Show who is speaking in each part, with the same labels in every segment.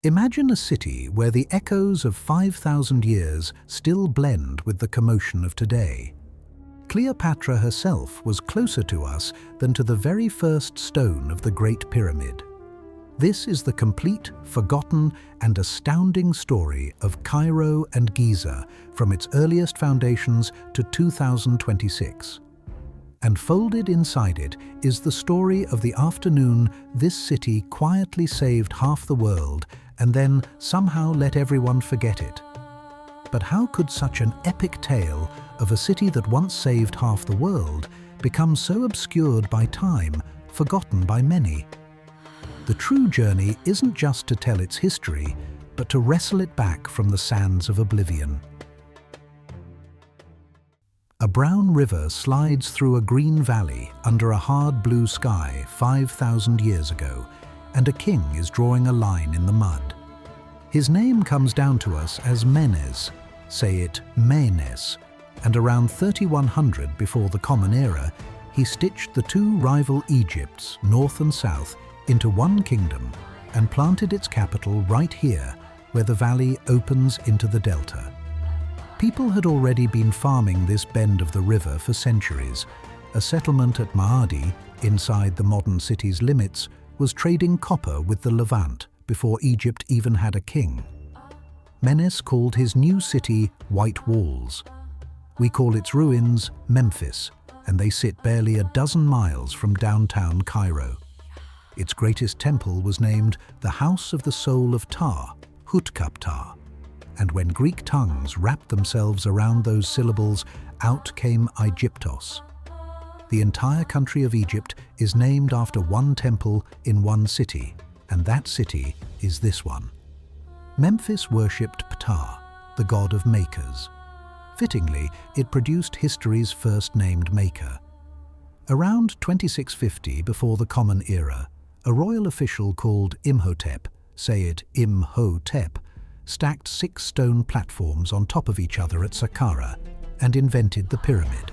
Speaker 1: Imagine a city where the echoes of 5,000 years still blend with the commotion of today. Cleopatra herself was closer to us than to the very first stone of the Great Pyramid. This is the complete, forgotten, and astounding story of Cairo and Giza from its earliest foundations to 2026. And folded inside it is the story of the afternoon this city quietly saved half the world and then somehow let everyone forget it. But how could such an epic tale of a city that once saved half the world become so obscured by time, forgotten by many? The true journey isn't just to tell its history, but to wrestle it back from the sands of oblivion. A brown river slides through a green valley under a hard blue sky 5,000 years ago, and a king is drawing a line in the mud. His name comes down to us as Menes, say it Menes, and around 3100 before the Common Era, he stitched the two rival Egypts, north and south, into one kingdom and planted its capital right here, where the valley opens into the delta. People had already been farming this bend of the river for centuries. A settlement at Maadi, inside the modern city's limits, was trading copper with the Levant before Egypt even had a king. Menes called his new city White Walls. We call its ruins Memphis, and they sit barely a dozen miles from downtown Cairo. Its greatest temple was named the House of the Soul of Ptah, Ptah, and when Greek tongues wrapped themselves around those syllables, out came Aigyptos. The entire country of Egypt is named after one temple in one city, and that city is this one. Memphis worshipped Ptah, the god of makers. Fittingly, it produced history's first named maker. Around 2650 before the Common Era, a royal official called Imhotep, say it Imhotep, stacked 6 stone platforms on top of each other at Saqqara and invented the pyramid.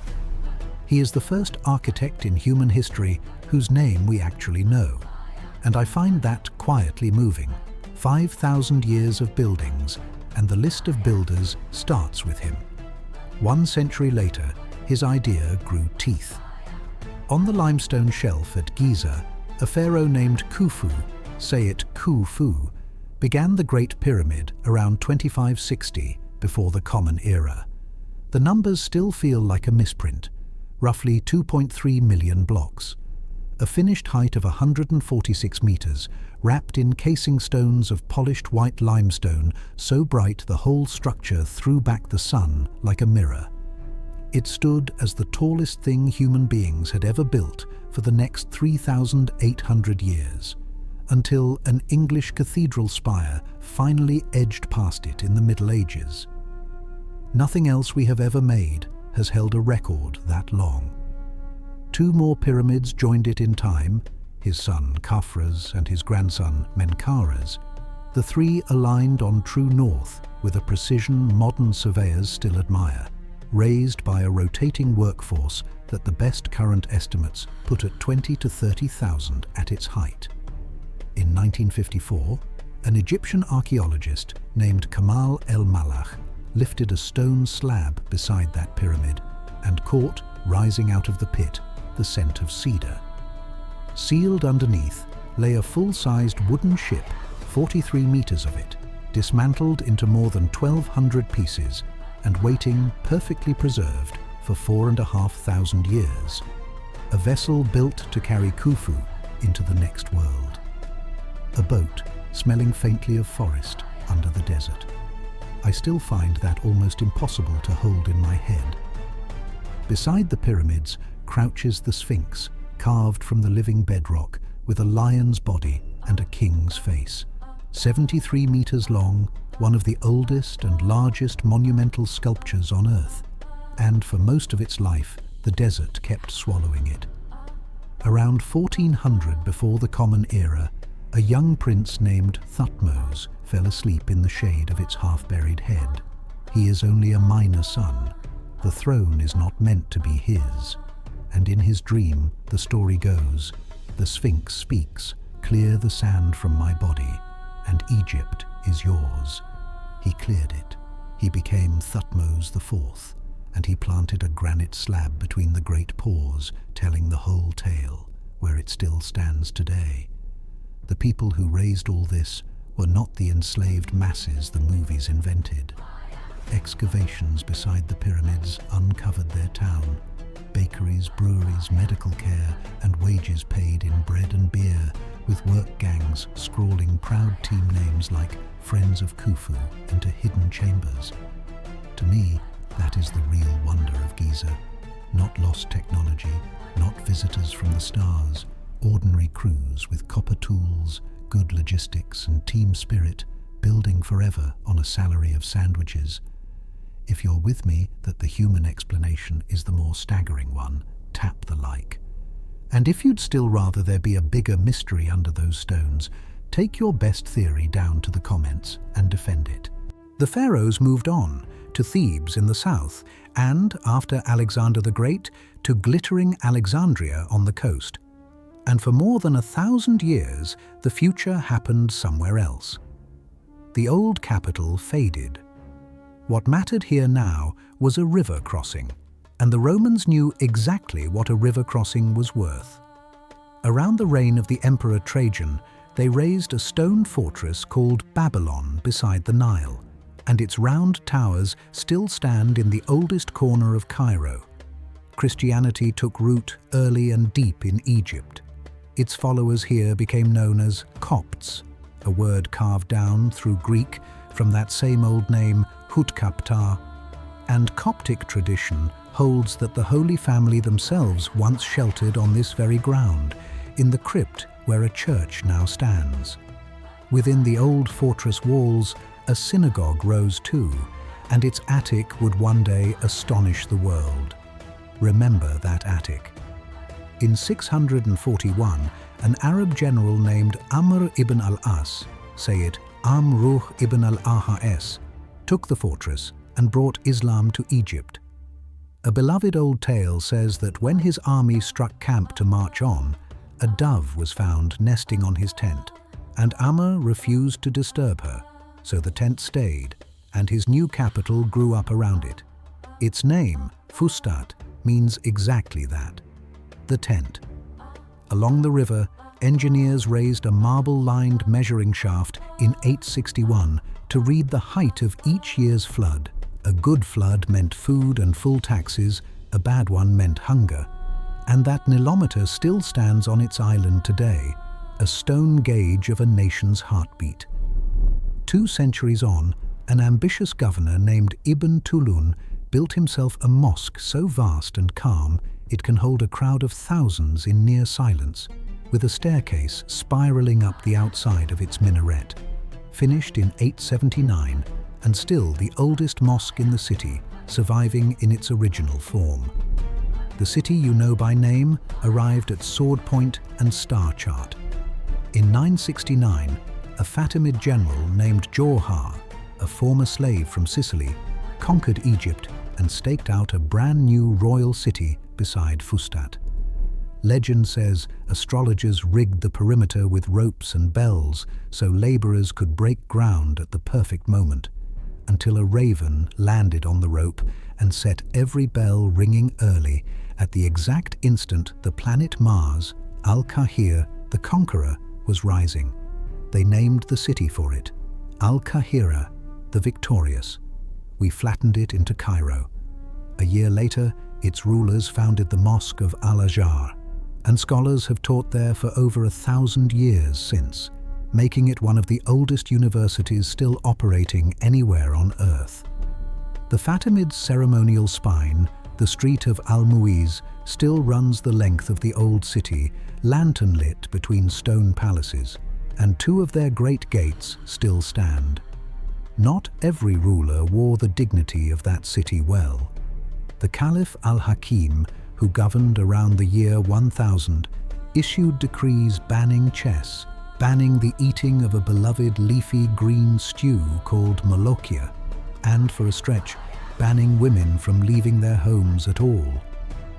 Speaker 1: He is the first architect in human history whose name we actually know, and I find that quietly moving. 5,000 years of buildings, and the list of builders starts with him. 1 century later, his idea grew teeth. On the limestone shelf at Giza, a pharaoh named Khufu, say it Khufu, began the Great Pyramid around 2560 before the Common Era. The numbers still feel like a misprint, roughly 2.3 million blocks. A finished height of 146 meters, wrapped in casing stones of polished white limestone so bright the whole structure threw back the sun like a mirror. It stood as the tallest thing human beings had ever built for the next 3,800 years, until an English cathedral spire finally edged past it in the Middle Ages. Nothing else we have ever made has held a record that long. 2 more pyramids joined it in time, his son Khafra's and his grandson Menkaura's. The 3 aligned on true north with a precision modern surveyors still admire, raised by a rotating workforce that the best current estimates put at 20 to 30,000 at its height. In 1954, an Egyptian archaeologist named Kamal el-Malach lifted a stone slab beside that pyramid and caught, rising out of the pit, the scent of cedar. Sealed underneath lay a full-sized wooden ship, 43 meters of it, dismantled into more than 1,200 pieces and waiting perfectly preserved for 4,500 years. A vessel built to carry Khufu into the next world. A boat smelling faintly of forest under the desert. I still find that almost impossible to hold in my head. Beside the pyramids crouches the Sphinx, carved from the living bedrock with a lion's body and a king's face. 73 meters long, one of the oldest and largest monumental sculptures on Earth, and for most of its life, the desert kept swallowing it. Around 1400 before the Common Era, a young prince named Thutmose fell asleep in the shade of its half-buried head. He is only a minor son. The throne is not meant to be his. And in his dream, the story goes, the Sphinx speaks, "Clear the sand from my body. and Egypt is yours." He cleared it. He became Thutmose IV, and he planted a granite slab between the great paws, telling the whole tale, where it still stands today. The people who raised all this were not the enslaved masses the movies invented. Excavations beside the pyramids uncovered their town. Bakeries, breweries, medical care, and wages paid in bread and beer, with work gangs scrawling proud team names like Friends of Khufu into hidden chambers. To me, that is the real wonder of Giza. Not lost technology, not visitors from the stars, ordinary crews with copper tools, good logistics and team spirit, building forever on a salary of sandwiches. If you're with me that the human explanation is the more staggering one, tap the like. And if you'd still rather there be a bigger mystery under those stones, take your best theory down to the comments and defend it. The pharaohs moved on to Thebes in the south, and, after Alexander the Great, to glittering Alexandria on the coast. And for more than 1,000 years, the future happened somewhere else. The old capital faded. What mattered here now was a river crossing, and the Romans knew exactly what a river crossing was worth. Around the reign of the Emperor Trajan, they raised a stone fortress called Babylon beside the Nile, and its round towers still stand in the oldest corner of Cairo. Christianity took root early and deep in Egypt. Its followers here became known as Copts, a word carved down through Greek from that same old name Ptah, and Coptic tradition holds that the Holy Family themselves once sheltered on this very ground, in the crypt where a church now stands. Within the old fortress walls, a synagogue rose too, and its attic would one day astonish the world. Remember that attic. In 641, an Arab general named Amr ibn al-As, say it Amruh ibn al-Ahas, took the fortress and brought Islam to Egypt. A beloved old tale says that when his army struck camp to march on, a dove was found nesting on his tent, and Amr refused to disturb her, so the tent stayed, and his new capital grew up around it. Its name, Fustat, means exactly that, the tent. Along the river, engineers raised a marble-lined measuring shaft in 861 to read the height of each year's flood. A good flood meant food and full taxes, a bad one meant hunger. And that nilometer still stands on its island today, a stone gauge of a nation's heartbeat. 2 centuries on, an ambitious governor named Ibn Tulun built himself a mosque so vast and calm it can hold a crowd of thousands in near silence, with a staircase spiraling up the outside of its minaret. Finished in 879, and still the oldest mosque in the city, surviving in its original form. The city you know by name arrived at sword point and star chart. In 969, a Fatimid general named Jawhar, a former slave from Sicily, conquered Egypt and staked out a brand new royal city beside Fustat. Legend says astrologers rigged the perimeter with ropes and bells so laborers could break ground at the perfect moment, until a raven landed on the rope and set every bell ringing early at the exact instant the planet Mars, Al-Qahir, the conqueror, was rising. They named the city for it, Al-Qahira, the victorious. We flattened it into Cairo. A year later, its rulers founded the Mosque of Al-Azhar, and scholars have taught there for over 1,000 years since, making it one of the oldest universities still operating anywhere on Earth. The Fatimids' ceremonial spine, the street of Al-Muiz, still runs the length of the old city, lantern-lit between stone palaces, and 2 of their great gates still stand. Not every ruler wore the dignity of that city well. The Caliph al-Hakim, who governed around the year 1000, issued decrees banning chess, banning the eating of a beloved leafy green stew called molokhia, and for a stretch, banning women from leaving their homes at all.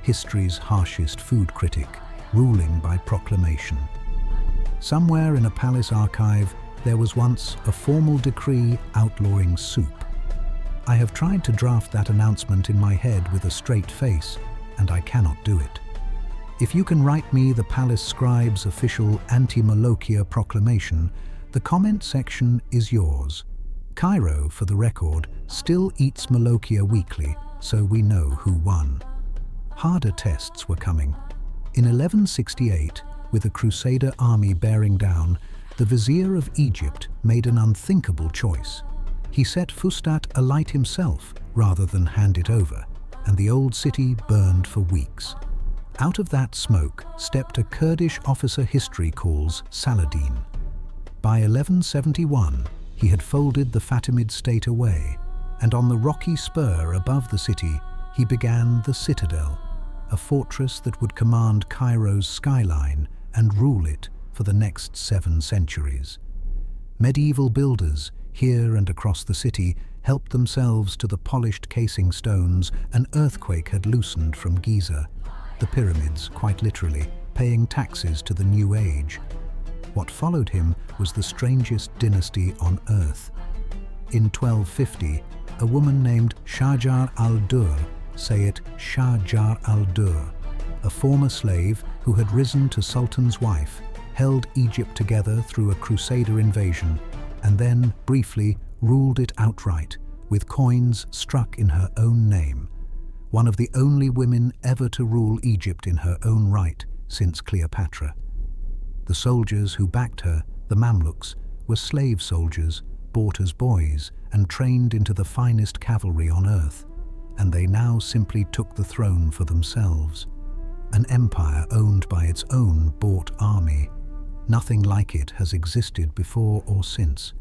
Speaker 1: History's harshest food critic, ruling by proclamation. Somewhere in a palace archive, There was once a formal decree outlawing soup. I have tried to draft that announcement in my head with a straight face, and I cannot do it. If you can write me the palace scribe's official anti-Molokia proclamation, the comment section is yours. Cairo, for the record, still eats Molokia weekly, so we know who won. Harder tests were coming. In 1168, with a Crusader army bearing down, the Vizier of Egypt made an unthinkable choice. He set Fustat alight himself rather than hand it over, and the old city burned for weeks. Out of that smoke stepped a Kurdish officer history calls Saladin. By 1171, he had folded the Fatimid state away, and on the rocky spur above the city, he began the Citadel, a fortress that would command Cairo's skyline and rule it for the next 7 centuries. Medieval builders, here and across the city, helped themselves to the polished casing stones an earthquake had loosened from Giza, the pyramids, quite literally, paying taxes to the new age. What followed him was the strangest dynasty on earth. In 1250, a woman named Shajar al-Dur, say it Shajar al-Dur, a former slave who had risen to Sultan's wife, held Egypt together through a Crusader invasion, and then, briefly, ruled it outright, with coins struck in her own name. One of the only women ever to rule Egypt in her own right since Cleopatra. The soldiers who backed her, the Mamluks, were slave soldiers, bought as boys and trained into the finest cavalry on earth, and they now simply took the throne for themselves. An empire owned by its own bought army. Nothing like it has existed before or since.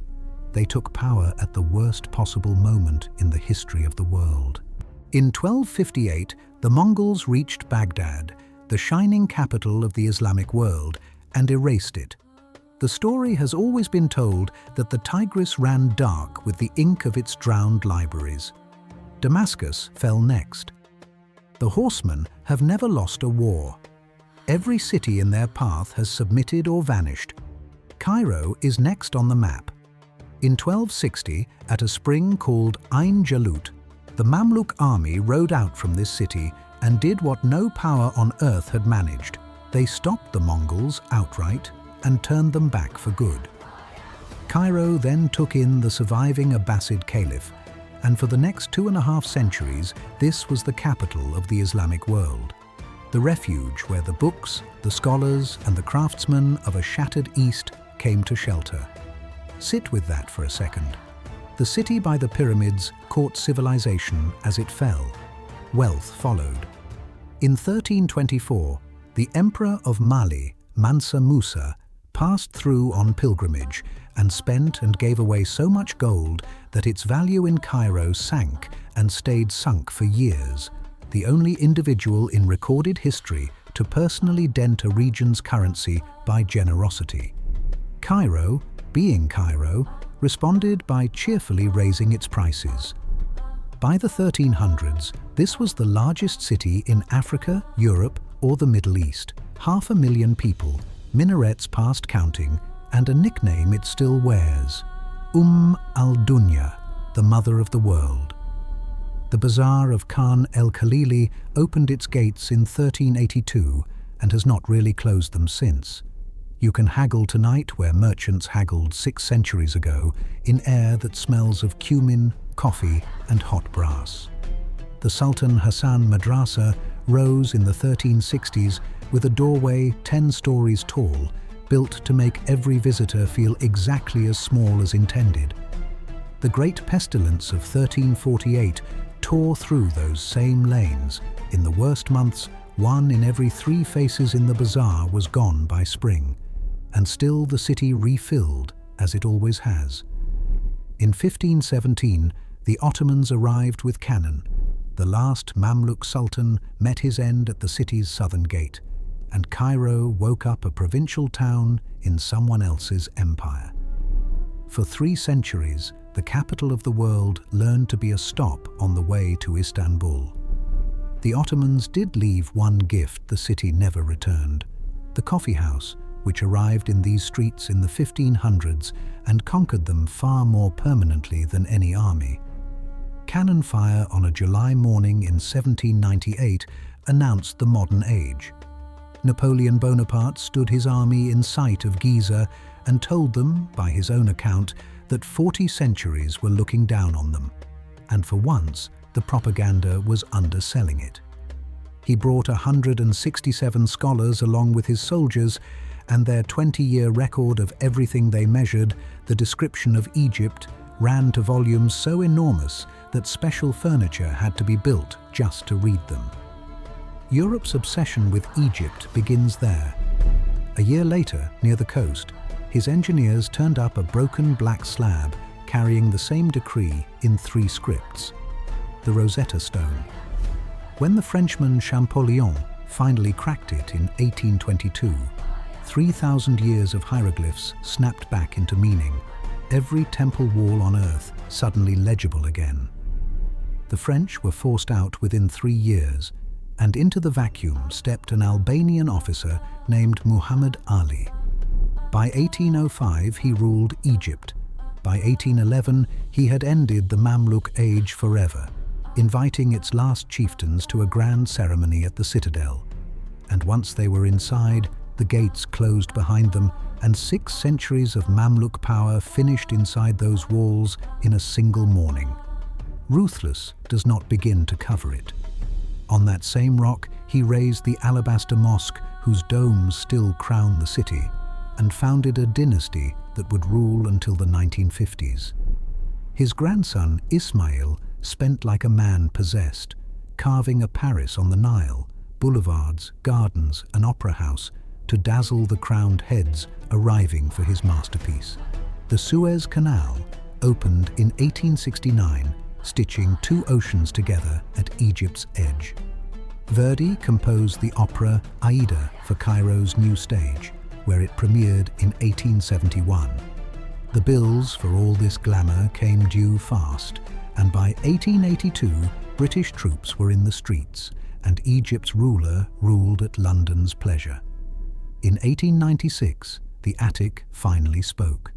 Speaker 1: They took power at the worst possible moment in the history of the world. In 1258, the Mongols reached Baghdad, the shining capital of the Islamic world, and erased it. The story has always been told that the Tigris ran dark with the ink of its drowned libraries. Damascus fell next. The horsemen have never lost a war. Every city in their path has submitted or vanished. Cairo is next on the map. In 1260, at a spring called Ain Jalut, the Mamluk army rode out from this city and did what no power on earth had managed. They stopped the Mongols outright and turned them back for good. Cairo then took in the surviving Abbasid Caliph, and for the next 2.5 centuries, this was the capital of the Islamic world. The refuge where the books, the scholars, and the craftsmen of a shattered East came to shelter. Sit with that for a second. The city by the pyramids caught civilization as it fell. Wealth followed. In 1324, the Emperor of Mali, Mansa Musa, passed through on pilgrimage and spent and gave away so much gold that its value in Cairo sank and stayed sunk for years, the only individual in recorded history to personally dent a region's currency by generosity. Cairo, being Cairo, responded by cheerfully raising its prices. By the 1300s, this was the largest city in Africa, Europe, or the Middle East. 500,000 people, minarets past counting, and a nickname it still wears, al-Dunya, the mother of the world. The bazaar of Khan el-Khalili opened its gates in 1382 and has not really closed them since. You can haggle tonight where merchants haggled 6 centuries ago in air that smells of cumin, coffee, and hot brass. The Sultan Hassan Madrasa rose in the 1360s with a doorway 10 stories tall, built to make every visitor feel exactly as small as intended. The Great Pestilence of 1348 tore through those same lanes. In the worst months, 1 in every 3 faces in the bazaar was gone by spring, and still the city refilled, as it always has. In 1517, the Ottomans arrived with cannon. The last Mamluk Sultan met his end at the city's southern gate, and Cairo woke up a provincial town in someone else's empire. For 3 centuries, the capital of the world learned to be a stop on the way to Istanbul. The Ottomans did leave one gift the city never returned: the coffee house, which arrived in these streets in the 1500s and conquered them far more permanently than any army. Cannon fire on a July morning in 1798 announced the modern age. Napoleon Bonaparte stood his army in sight of Giza and told them, by his own account, that 40 centuries were looking down on them, and for once the propaganda was underselling it. He brought 167 scholars along with his soldiers, and their 20-year record of everything they measured, the description of Egypt, ran to volumes so enormous that special furniture had to be built just to read them. Europe's obsession with Egypt begins there. A year later, near the coast, his engineers turned up a broken black slab carrying the same decree in 3 scripts: the Rosetta Stone. When the Frenchman Champollion finally cracked it in 1822, 3,000 years of hieroglyphs snapped back into meaning, every temple wall on earth suddenly legible again. The French were forced out within 3 years, and into the vacuum stepped an Albanian officer named Muhammad Ali. By 1805 he ruled Egypt. By 1811 he had ended the Mamluk age forever, inviting its last chieftains to a grand ceremony at the Citadel. And once they were inside, the gates closed behind them, and 6 centuries of Mamluk power finished inside those walls in a single morning. Ruthless does not begin to cover it. On that same rock, he raised the alabaster mosque whose domes still crown the city, and founded a dynasty that would rule until the 1950s. His grandson, Ismail, spent like a man possessed, carving a Paris on the Nile, boulevards, gardens, an opera house, to dazzle the crowned heads arriving for his masterpiece. The Suez Canal opened in 1869, stitching 2 oceans together at Egypt's edge. Verdi composed the opera Aida for Cairo's new stage, where it premiered in 1871. The bills for all this glamour came due fast, and by 1882 British troops were in the streets, and Egypt's ruler ruled at London's pleasure. In 1896, the attic finally spoke.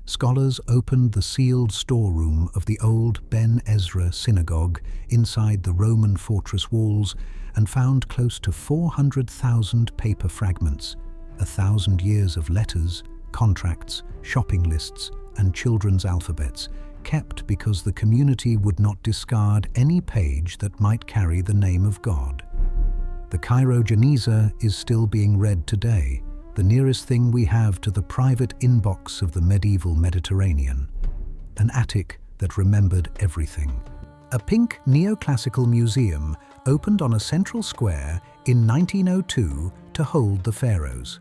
Speaker 1: Scholars opened the sealed storeroom of the old Ben Ezra synagogue inside the Roman fortress walls and found close to 400,000 paper fragments, 1,000 years of letters, contracts, shopping lists, and children's alphabets, kept because the community would not discard any page that might carry the name of God. The Cairo Geniza is still being read today, the nearest thing we have to the private inbox of the medieval Mediterranean. An attic that remembered everything. A pink neoclassical museum opened on a central square in 1902 to hold the pharaohs.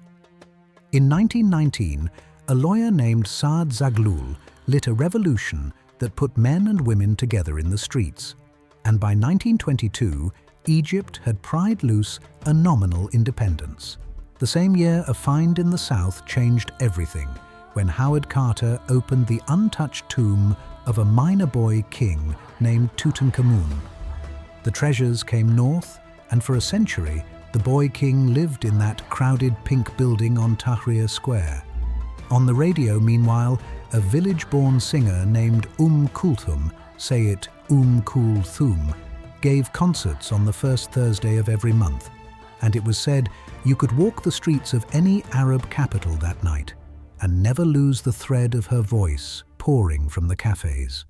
Speaker 1: In 1919, a lawyer named Saad Zaghloul lit a revolution that put men and women together in the streets. And by 1922, Egypt had pried loose a nominal independence. The same year, a find in the south changed everything when Howard Carter opened the untouched tomb of a minor boy king named Tutankhamun. The treasures came north, and for a century, the boy king lived in that crowded pink building on Tahrir Square. On the radio, meanwhile, a village-born singer named Kulthum, say it Kulthum, gave concerts on the first Thursday of every month, and it was said you could walk the streets of any Arab capital that night and never lose the thread of her voice pouring from the cafes.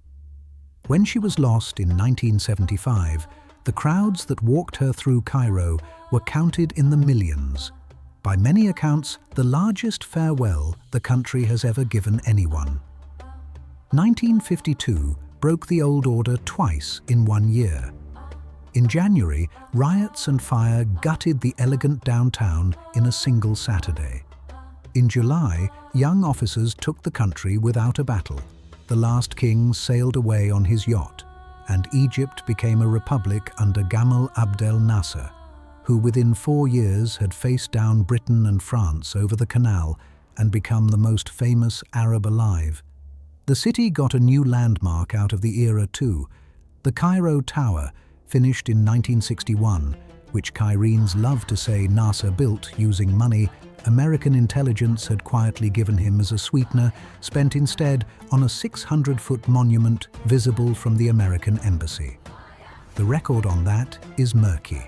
Speaker 1: When she was lost in 1975, the crowds that walked her through Cairo were counted in the millions. By many accounts, the largest farewell the country has ever given anyone. 1952 broke the old order twice in 1 year. In January, riots and fire gutted the elegant downtown in a single Saturday. In July, young officers took the country without a battle. The last king sailed away on his yacht, and Egypt became a republic under Gamal Abdel Nasser, who within 4 years had faced down Britain and France over the canal and become the most famous Arab alive. The city got a new landmark out of the era too, the Cairo Tower, finished in 1961, which Cairenes love to say Nasser built using money American intelligence had quietly given him as a sweetener, spent instead on a 600-foot monument visible from the American embassy. The record on that is murky.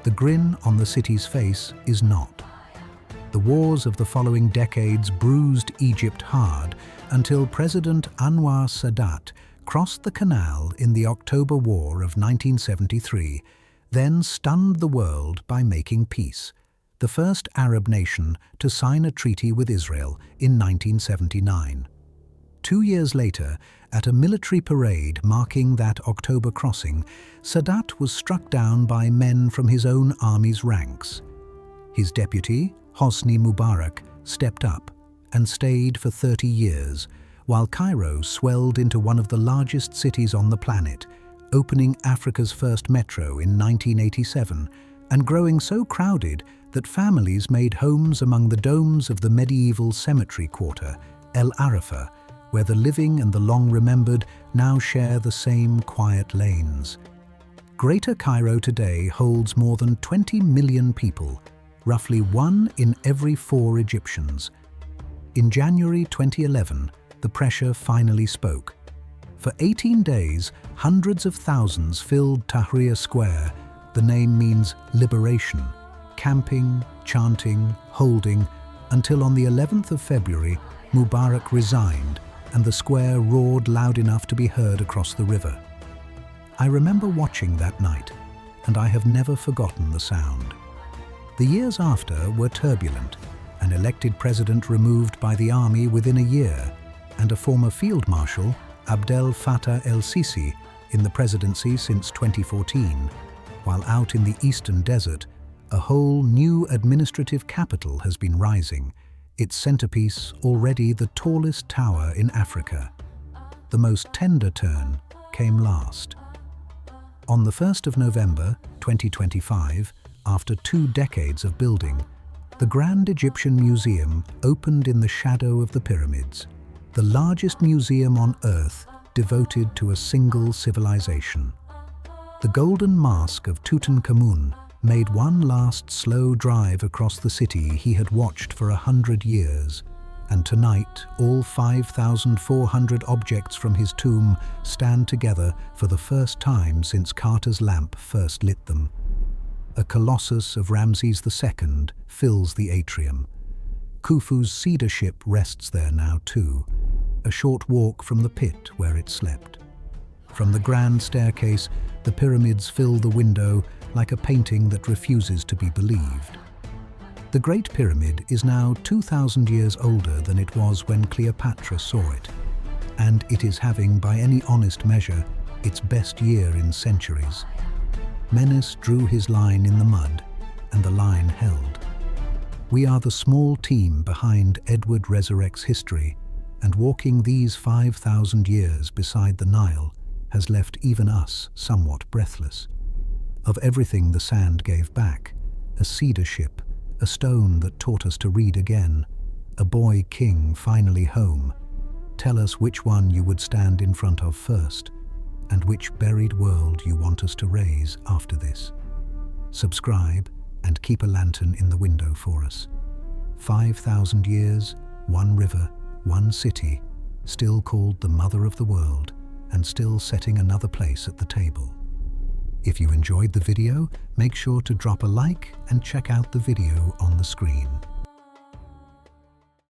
Speaker 1: The grin on the city's face is not. The wars of the following decades bruised Egypt hard until President Anwar Sadat crossed the canal in the October War of 1973, then stunned the world by making peace, the first Arab nation to sign a treaty with Israel in 1979. 2 years later, at a military parade marking that October crossing, Sadat was struck down by men from his own army's ranks. His deputy, Hosni Mubarak, stepped up and stayed for 30 years, while Cairo swelled into one of the largest cities on the planet, opening Africa's first metro in 1987 and growing so crowded that families made homes among the domes of the medieval cemetery quarter, El Arafah, where the living and the long-remembered now share the same quiet lanes. Greater Cairo today holds more than 20 million people, roughly 1 in every 4 Egyptians. In January 2011, the pressure finally spoke. For 18 days, hundreds of thousands filled Tahrir Square. The name means liberation, camping, chanting, holding, until on the 11th of February, Mubarak resigned and the square roared loud enough to be heard across the river. I remember watching that night, and I have never forgotten the sound. The years after were turbulent, an elected president removed by the army within a year, and a former field marshal, Abdel Fattah el-Sisi, in the presidency since 2014, while out in the eastern desert, a whole new administrative capital has been rising, its centerpiece already the tallest tower in Africa. The most tender turn came last. On the 1st of November 2025, after 2 decades of building, the Grand Egyptian Museum opened in the shadow of the pyramids, the largest museum on Earth devoted to a single civilization. The golden mask of Tutankhamun made one last slow drive across the city he had watched for 100 years, and tonight all 5,400 objects from his tomb stand together for the first time since Carter's lamp first lit them. A colossus of Ramses II fills the atrium. Khufu's cedar ship rests there now too, a short walk from the pit where it slept. From the grand staircase, the pyramids fill the window like a painting that refuses to be believed. The Great Pyramid is now 2,000 years older than it was when Cleopatra saw it, and it is having, by any honest measure, its best year in centuries. Menes drew his line in the mud, and the line held. We are the small team behind Edward Resurrect's history, and walking these 5,000 years beside the Nile has left even us somewhat breathless. Of everything the sand gave back, a cedar ship, a stone that taught us to read again, a boy king finally home. Tell us which one you would stand in front of first, and which buried world you want us to raise after this. Subscribe and keep a lantern in the window for us. 5,000 years, 1 river, 1 city, still called the mother of the world, and still setting another place at the table. If you enjoyed the video, make sure to drop a like and check out the video on the screen.